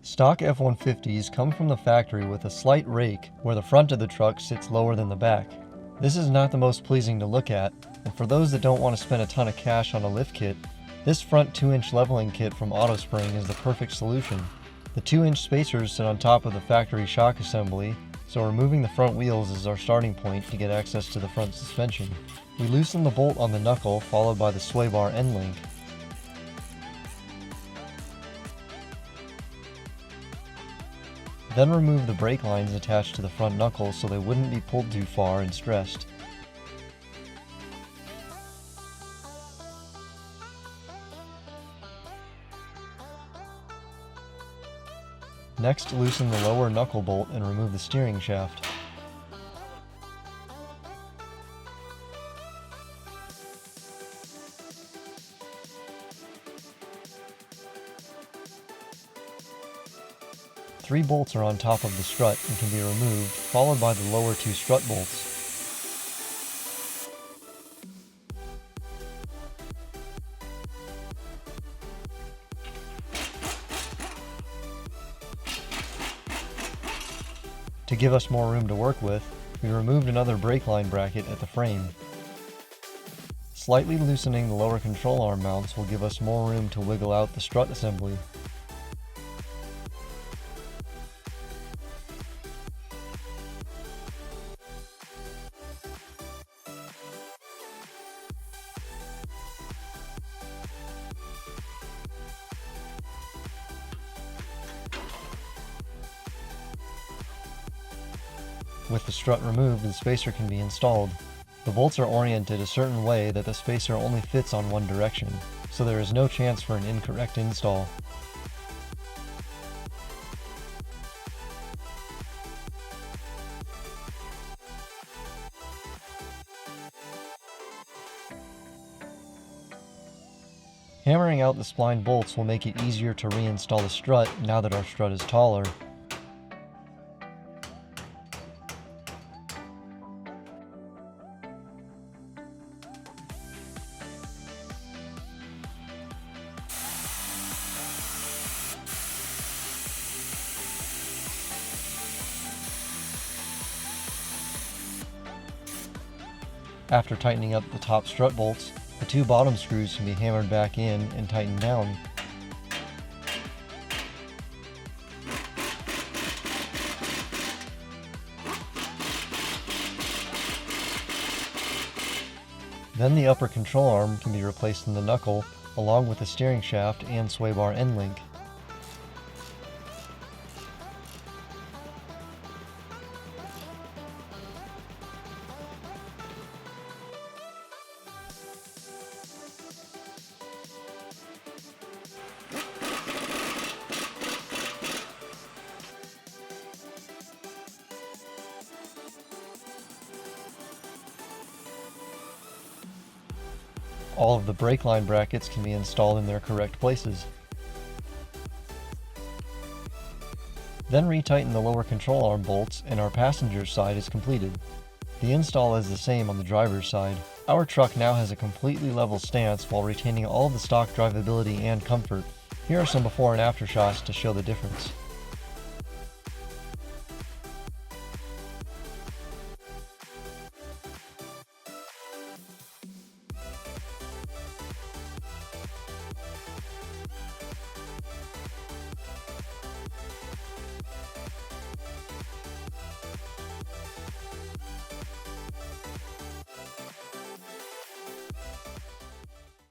Stock F-150s come from the factory with a slight rake where the front of the truck sits lower than the back. This is not the most pleasing to look at, and for those that don't want to spend a ton of cash on a lift kit, this front 2-inch leveling kit from Autospring is the perfect solution. The 2-inch spacers sit on top of the factory shock assembly, so removing the front wheels is our starting point to get access to the front suspension. We loosen the bolt on the knuckle, followed by the sway bar end link. Then remove the brake lines attached to the front knuckle so they wouldn't be pulled too far and stressed. Next, loosen the lower knuckle bolt and remove the steering shaft. Three bolts are on top of the strut and can be removed, followed by the lower two strut bolts. To give us more room to work with, we removed another brake line bracket at the frame. Slightly loosening the lower control arm mounts will give us more room to wiggle out the strut assembly. With the strut removed, the spacer can be installed. The bolts are oriented a certain way that the spacer only fits on one direction, so there is no chance for an incorrect install. Hammering out the spline bolts will make it easier to reinstall the strut now that our strut is taller. After tightening up the top strut bolts, the two bottom screws can be hammered back in and tightened down. Then the upper control arm can be replaced in the knuckle, along with the steering shaft and sway bar end link. All of the brake line brackets can be installed in their correct places. Then retighten the lower control arm bolts and our passenger side is completed. The install is the same on the driver's side. Our truck now has a completely level stance while retaining all of the stock drivability and comfort. Here are some before and after shots to show the difference.